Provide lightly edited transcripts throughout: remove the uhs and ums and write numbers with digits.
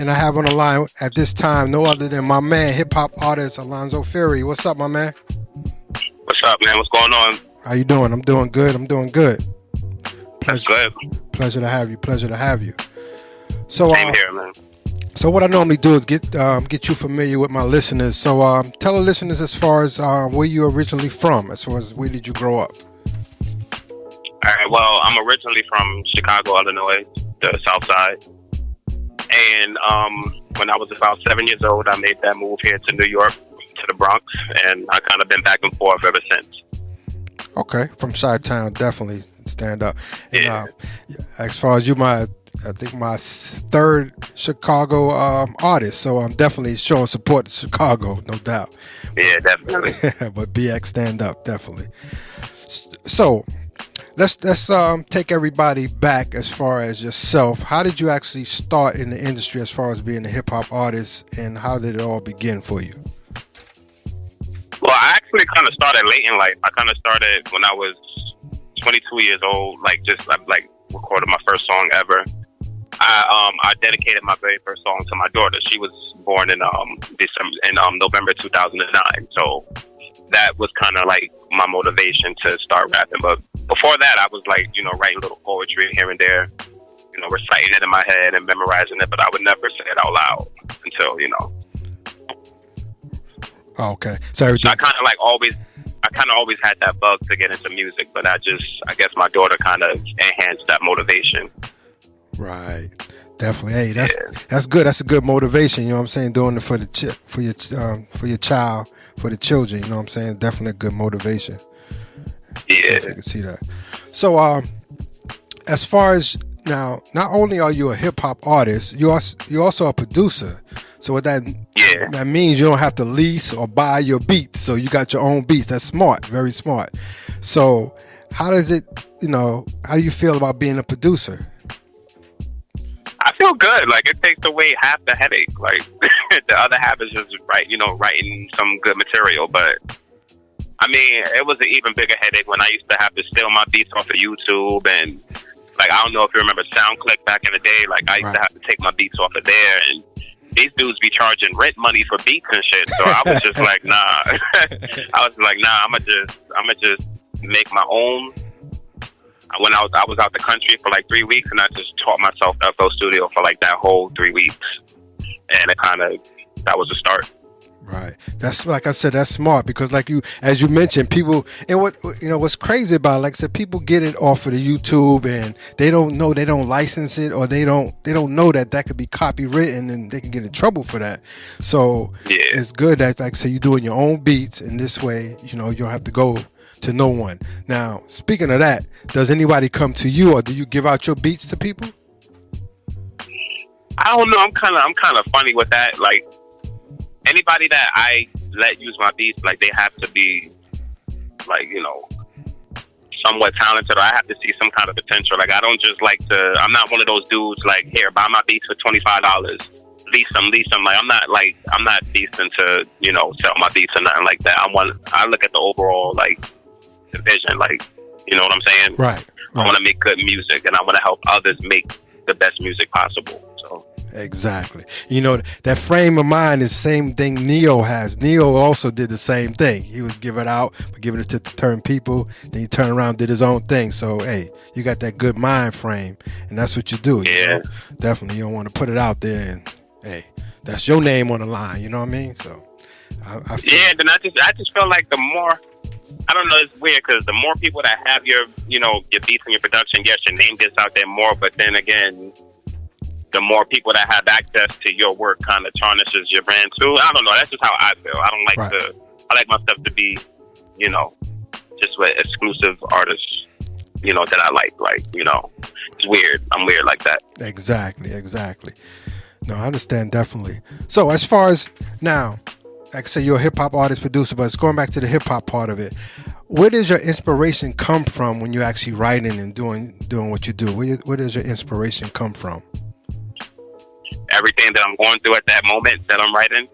And I have on the line at this time no other than my man, hip hop artist Alonzo. What's up, my man? What's up, man? What's going on? How you doing? I'm doing good. That's good. Pleasure to have you. So, Same here, man. So what I normally do is get you familiar with my listeners. So tell the listeners as far as where you originally from, as far as where did you grow up? All right. Well, I'm originally from Chicago, Illinois, the South Side. And when I was about 7 years old, I made that move here to New York, to the Bronx, and I kind of been back and forth ever since. Okay, from Chi-Town, definitely stand up. And, Yeah. As far as you, I think my third Chicago artist, so I'm definitely showing support to Chicago, no doubt. Yeah, definitely. But BX stand up, definitely. So let's take everybody back as far as yourself. How did you actually start in the industry as far as being a hip hop artist, and how did it all begin for you? Well, I actually kind of started late in life. I kind of started when I was 22 years old, like recorded my first song ever. I dedicated my very first song to my daughter. She was born in November 2009. So that was kind of like my motivation to start rapping. But before that, I was like, writing little poetry here and there, reciting it in my head and memorizing it. But I would never say it out loud until. Oh, okay. So everything. I kind of always had that bug to get into music, but I guess my daughter kind of enhanced that motivation. Right, definitely. Hey, that's good. That's a good motivation. You know what I'm saying? Doing it for your child, for the children. You know what I'm saying? Definitely a good motivation. Yeah, you can see that. So, as far as now, not only are you a hip hop artist, you're also a producer. So what that means, you don't have to lease or buy your beats. So you got your own beats. That's smart, very smart. So how does it? How do you feel about being a producer? I feel good. Like, it takes away half the headache. Like, the other half is just writing some good material. But I mean, it was an even bigger headache when I used to have to steal my beats off of YouTube, and like, I don't know if you remember SoundClick back in the day. Like, I used to have to take my beats off of there, and these dudes be charging rent money for beats and shit. So I was just like, nah. I'ma just make my own. When I was out the country for like 3 weeks, and I just taught myself FL Studio for like that whole 3 weeks, and that was a start. Right. That's, like I said, that's smart, because as you mentioned, people, and what's crazy about it, like I said, people get it off of the YouTube, and they don't know, they don't license it, or they don't know that could be copywritten, and they can get in trouble for that. So It's good that, like I said, you're doing your own beats, and this way, you don't have to go to no one. Now, speaking of that, does anybody come to you, or do you give out your beats to people? I don't know. I'm kind of funny with that. Like, anybody that I let use my beats, like, they have to be, like, somewhat talented, or I have to see some kind of potential. Like, I don't just like to. I'm not one of those dudes like, here, buy my beats for $25. Lease them. Like, I'm not decent to sell my beats or nothing like that. I look at the overall, like, division, like, you know what I'm saying? Right. I want to make good music, and I want to help others make the best music possible. So exactly. That frame of mind is the same thing Neo has. Neo also did the same thing. He would give it out, but giving it to turn people. Then he turned around and did his own thing. So, hey, you got that good mind frame, and that's what you do. Yeah. Definitely. You don't want to put it out there, and hey, that's your name on the line. You know what I mean? So, then I just feel like the more, I don't know, it's weird, because the more people that have your beats and your production, yes, your name gets out there more, but then again, the more people that have access to your work kind of tarnishes your brand too. I don't know. That's just how I feel. I don't like I like my stuff to be, just with exclusive artists, that I like. Like, it's weird. I'm weird like that. Exactly. No, I understand, definitely. So as far as now, like I say, you're a hip hop artist, producer, but it's going back to the hip hop part of it. Where does your inspiration come from when you're actually writing and doing what you do? Where does your inspiration come from? Everything that I'm going through at that moment that I'm writing,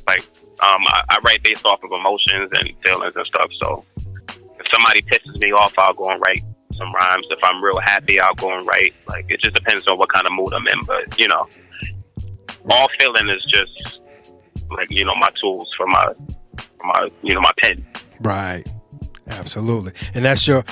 like, I write based off of emotions and feelings and stuff. So if somebody pisses me off, I'll go and write some rhymes. If I'm real happy, I'll go and write. Like, it just depends on what kind of mood I'm in. But All feeling is just like, my tools for my my pen. Right. Absolutely. And that's your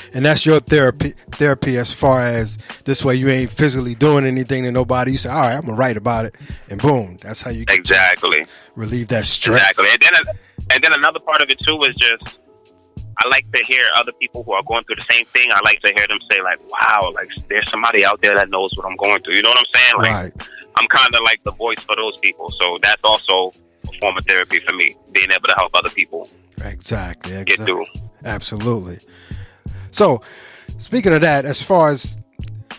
therapy as far as this way you ain't physically doing anything to nobody. You say, all right, I'm gonna write about it, and boom, that's how you get Exactly. relieve that stress. Exactly. And then another part of it too is just I like to hear other people who are going through the same thing. I like to hear them say like, wow, like there's somebody out there that knows what I'm going through. You know what I'm saying? Like Right. I'm kind of like the voice for those people. So that's also a form of therapy for me, being able to help other people Exactly. get through. Absolutely. So, speaking of that, as far as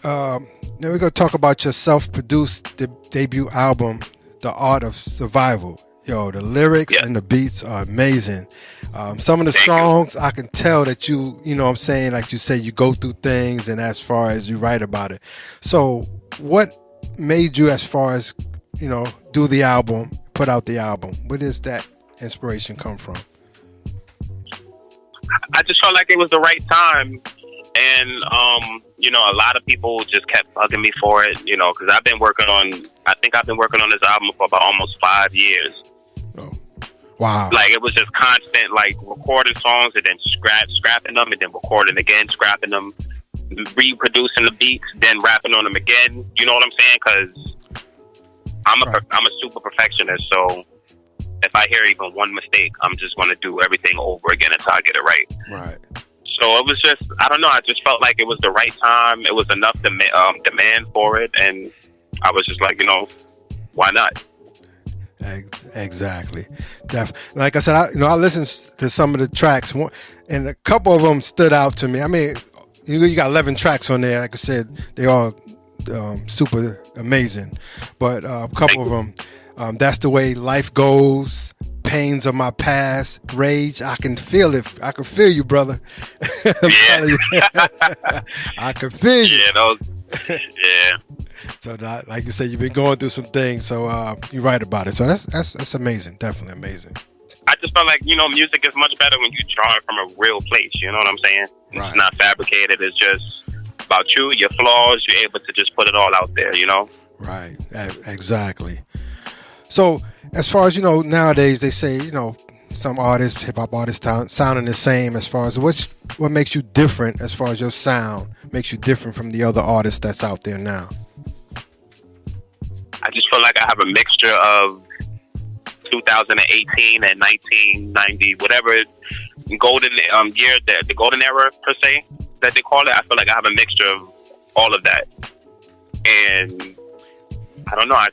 now we're gonna talk about your self-produced debut album, The Art of Survival. Yo, the lyrics and the beats are amazing. Some of the songs, I can tell that you know what I'm saying, like you say, you go through things, and as far as you write about it. So, what made you, as far as do the album, put out the album? Where does that inspiration come from? I just felt like it was the right time, and a lot of people just kept bugging me for it, because I've been working on this album for about almost 5 years. Oh, wow! Like it was just constant, like recording songs and then scrapping them, and then recording again, scrapping them, reproducing the beats, then rapping on them again. You know what I'm saying? Because I'm a super perfectionist, so if I hear even one mistake, I'm just going to do everything over again until I get it right. Right. So it was just, I don't know, I just felt like it was the right time. It was enough demand for it, and I was just like, why not? Exactly. Like I said, I listened to some of the tracks, and a couple of them stood out to me. I mean, you got 11 tracks on there. Like I said, they all super amazing. But a couple of them, That's the Way Life Goes, Pains of My Past, Rage. I can feel it. I can feel you, brother. Yeah. I can feel you. Yeah. So like you said, you've been going through some things, so you write about it. So that's amazing, definitely amazing. I just felt like, music is much better when you draw it from a real place. You know what I'm saying? Right. It's not fabricated. It's just about you, your flaws. You're able to just put it all out there, Right. Exactly. So as far as nowadays they say some artists, hip hop artists, sounding the same. As far as what makes you different, as far as your sound makes you different from the other artists that's out there now. I just feel like I have a mixture of 2018 and 1990, whatever golden year, the golden era per se that they call it. I feel like I have a mixture of all of that, and I don't know. I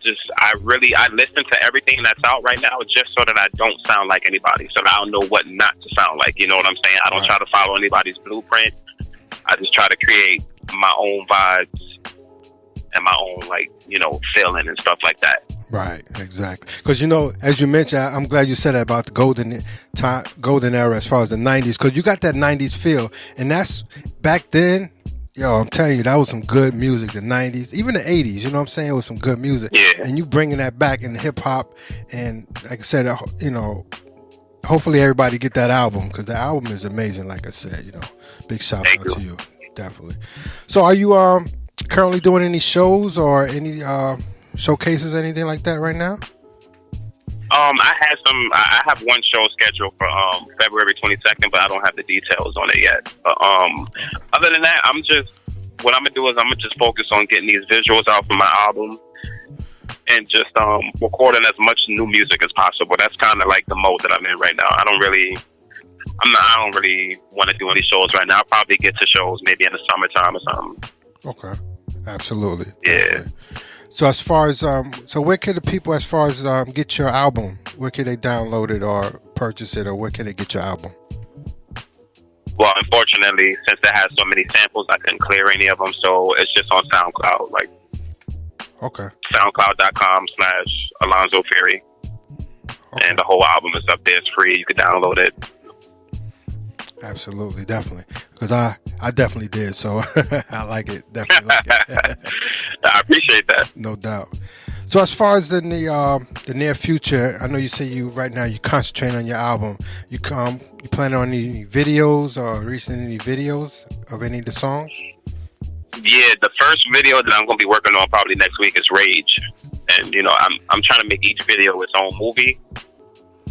listen to everything that's out right now just so that I don't sound like anybody, so that I don't know what not to sound like. You know what I'm saying? I don't try to follow anybody's blueprint. I just try to create my own vibes and my own feeling and stuff like that. Right, exactly. Because as you mentioned, I'm glad you said that about the golden era as far as the 90s, because you got that 90s feel, and that's back then. Yo, I'm telling you, that was some good music. The 90s, even the 80s. You know what I'm saying? It was some good music. Yeah. And you bringing that back in hip hop, and like I said, hopefully everybody get that album, because the album is amazing. Like I said, big shout out to you, definitely. So, are you currently doing any shows or any showcases, anything like that right now? I have one show scheduled for February 22nd, but I don't have the details on it yet. But other than that, what I'm gonna do is I'm gonna just focus on getting these visuals out for my album and just recording as much new music as possible. That's kind of like the mode that I'm in right now. I don't really want to do any shows right now. I'll probably get to shows maybe in the summertime or something. Okay, absolutely. Yeah. Definitely. So as far as where can the people, as far as get your album? Where can they download it or purchase it, or where can they get your album? Well, unfortunately, since it has so many samples, I couldn't clear any of them, so it's just on SoundCloud, like SoundCloud.com/Alonzo Fury, and the whole album is up there. It's free. You can download it. Absolutely, definitely, because I definitely did, so I like it. Definitely like it. I appreciate that. No doubt. So as far as the near future, I know you say you concentrate on your album. You planning on any videos or releasing any videos of any of the songs? Yeah, the first video that I'm going to be working on probably next week is Rage, and you know, I'm trying to make each video its own movie,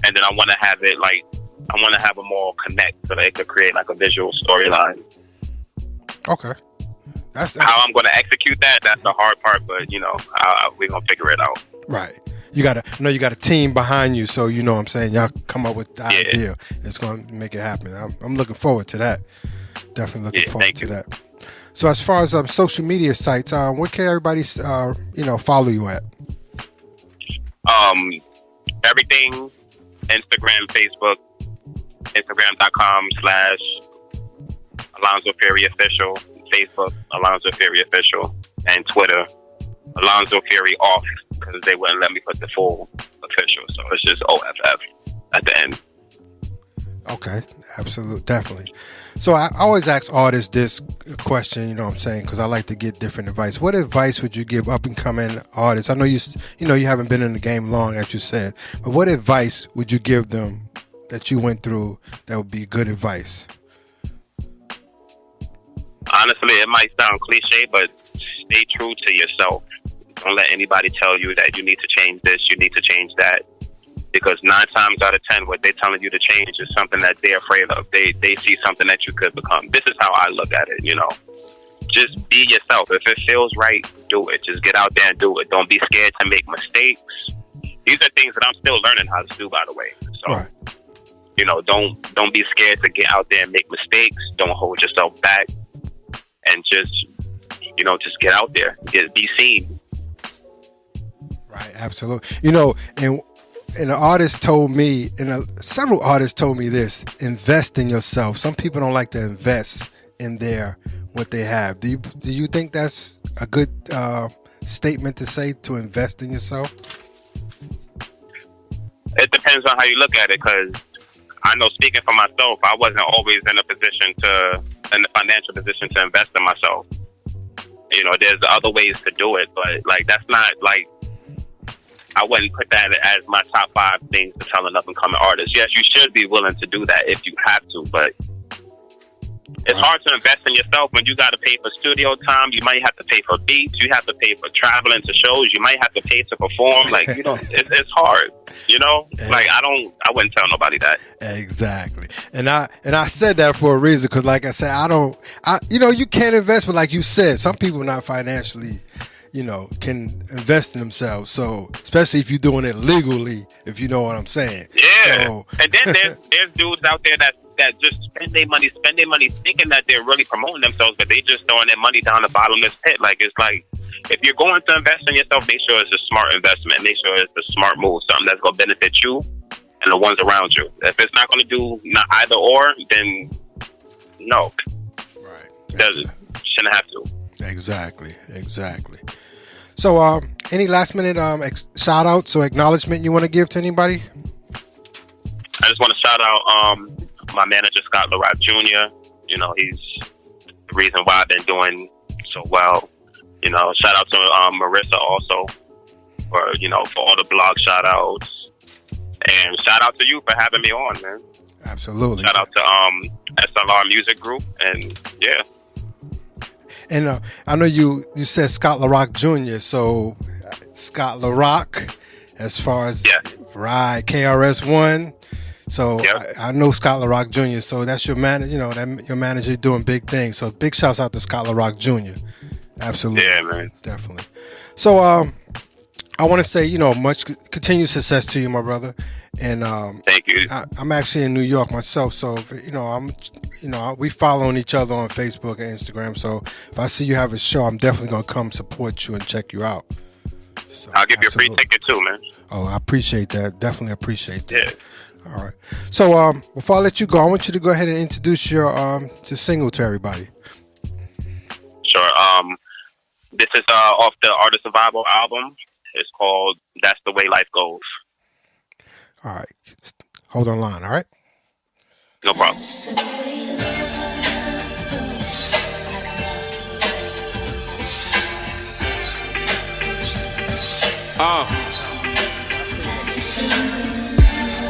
and then I want to have it like I want to have them all connect so that it could create like a visual storyline. Okay. That's how I'm going to execute that. That's the hard part, but you know, we're gonna figure it out. Right. You got a team behind you, so you know what I'm saying. Y'all come up with the idea. It's going to make it happen. I'm looking forward to that. Definitely looking forward to that. So as far as social media sites, where can everybody follow you at? Everything: Instagram, Facebook, Instagram.com/Alonzo Fury Official, Facebook Alonzo Fury Official, and Twitter Alonzo Fury Off, because they wouldn't let me put the full official, so it's just OFF at the end. Okay, absolutely, definitely. So I always ask artists this question, you know what I'm saying, because I like to get different advice. What advice would you give up and coming artists? I know you haven't been in the game long, as you said, but what advice would you give them that you went through that would be good advice? Honestly, it might sound cliche, but stay true to yourself. Don't let anybody tell you that you need to change this, you need to change that. Because 9 times out of 10, what they're telling you to change is something that they're afraid of. They see something that you could become. This is how I look at it, you know. Just be yourself. If it feels right, do it. Just get out there and do it. Don't be scared to make mistakes. These are things that I'm still learning how to do, by the way. So, right. You know, don't be scared to get out there and make mistakes. Don't hold yourself back. And just get out there. Be seen. Right, absolutely. You know, and an artist told me, several artists told me this: invest in yourself. Some people don't like to invest in what they have. Do you think that's a good statement to say, to invest in yourself? It depends on how you look at it, because I know, speaking for myself, I wasn't always in a financial position to invest in myself. You know, there's other ways to do it, but like that's not like, I wouldn't put that as my top 5 things to tell an up and coming artist. Yes, you should be willing to do that if you have to, but it's hard to invest in yourself when you got to pay for studio time. You might have to pay for beats. You have to pay for traveling to shows. You might have to pay to perform. Like, you know, it's hard. You know, like I wouldn't tell nobody that. Exactly. And I said that for a reason, because like I said, you can't invest, but like you said, some people are not financially, can invest in themselves. So especially if you're doing it legally, if you know what I'm saying. Yeah. So, and then there's dudes out there that just spend their money thinking that they're really promoting themselves, but they just throwing their money down the bottomless pit. Like, it's like, if you're going to invest in yourself, make sure it's a smart investment. Make sure it's a smart move, something that's going to benefit you and the ones around you. If it's not going to do either or, then no. Right. Shouldn't have to. Exactly. So, any last minute shout outs or acknowledgement you want to give to anybody? I just want to shout out my manager, Scott LaRock Jr. You know, he's the reason why I've been doing so well. You know, shout out to Marissa also for all the blog shout outs. And shout out to you for having me on, man. Absolutely. Shout out to SLR Music Group, and yeah. And I know you said Scott LaRock Jr., so Scott LaRock, as far as right, KRS-One. So I know Scott LaRock Jr., so that's your manager, your manager doing big things. So big shouts out to Scott LaRock Jr. Absolutely. Yeah, man. Definitely. So I want to say, much continued success to you, my brother. And thank you. I'm actually in New York myself, so we following each other on Facebook and Instagram. So if I see you have a show, I'm definitely gonna come support you and check you out. So, I'll give you a free ticket too, man. Oh, I appreciate that. Definitely appreciate that. Yeah. All right. So before I let you go, I want you to go ahead and introduce your single to everybody. Sure. This is off the Art of Survival album. It's called That's the Way Life Goes. All right. Hold on line, all right? No problem.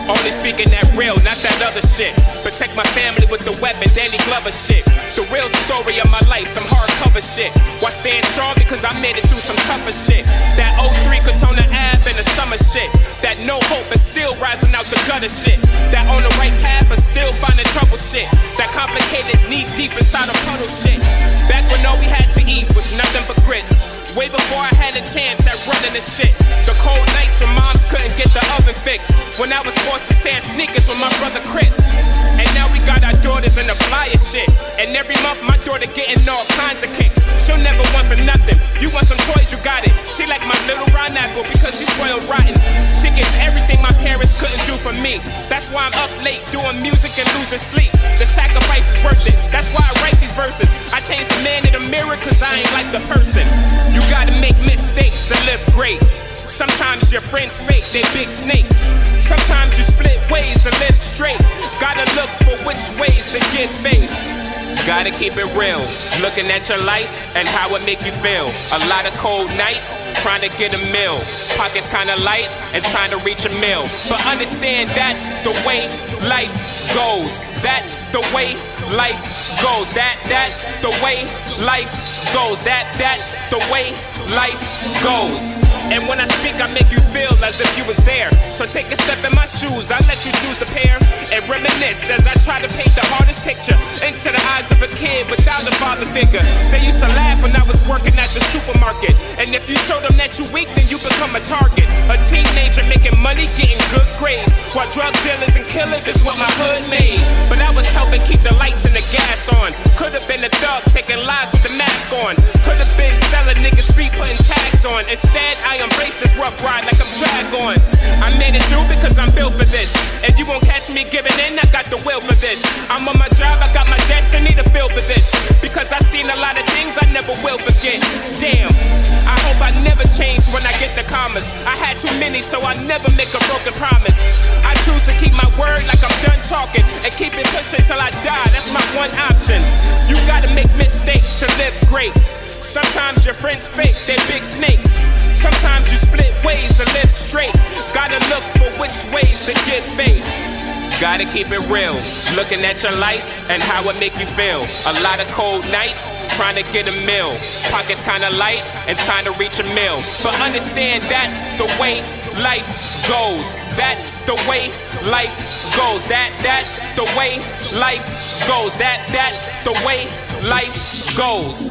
Oh only speaking that real, not that other shit. Protect my family with the weapon, Danny Glover shit. The real story of my life, some hardcover shit. Why stand strong? Because I made it through some tougher shit. That '03 Katona Ave in the summer shit. That no hope but still rising out the gutter shit. That on the right path but still finding trouble shit. That complicated knee deep inside a puddle shit. Back when all we had to eat was nothing but grits. Way before I had a chance at running this shit. The cold nights when moms couldn't get the oven fixed. When I was forced to sand sneakers with my brother Chris. And now we got our daughters in the flyest shit. And every month my daughter getting all kinds of kicks. She'll never want for nothing. You want some toys, you got it. She like my little round apple because she's spoiled rotten. She gets everything my parents couldn't do for me. That's why I'm up late doing music and losing sleep. The sacrifice is worth it. That's why I write these verses. I changed the man in the mirror cause I ain't like the person. You gotta make mistakes to live great. Sometimes your friends fake, they big snakes. Sometimes you split ways to live straight. Gotta look for which ways to get faith. Gotta keep it real, looking at your life and how it make you feel. A lot of cold nights, trying to get a meal. Pockets kinda light and trying to reach a meal. But understand that's the way life goes. That's the way life goes. That's the way life goes. That's the way life goes. And when I speak, I make you feel as if you was there. So take a step in my shoes, I let you choose the pair and reminisce as I try to paint the hardest picture into the eyes of a kid without a father figure. They used to laugh when I was working at the supermarket. And if you show them that you weak, then you become a target. A teenager making money, getting good grades, while drug dealers and killers is what my hood made. But I was helping keep the lights and the gas on. Could've been a thug taking lies with the mask on. Could've been selling niggas street putting tags on. Instead, I embrace this rough ride like I'm drag on. I made it through because I'm built for this. And you won't catch me giving in, I got the will for this. I'm on my job, I got my destiny to feel for this. Because I've seen a lot of things I never will forget. Damn, I hope I never change when I get the commas. I had too many, so I never make a broken promise. I choose to keep my word like I'm done talking and keep it pushing till I die, that's my one option. You gotta make mistakes to live great. Sometimes your friends fake, they're big snakes. Sometimes you split ways to live straight. Gotta look for which ways to get faith. Gotta keep it real, looking at your life and how it make you feel. A lot of cold nights, trying to get a meal. Pockets kinda light and trying to reach a meal. But understand that's the way life goes. That's the way life goes. That's the way life goes. That's the way life goes.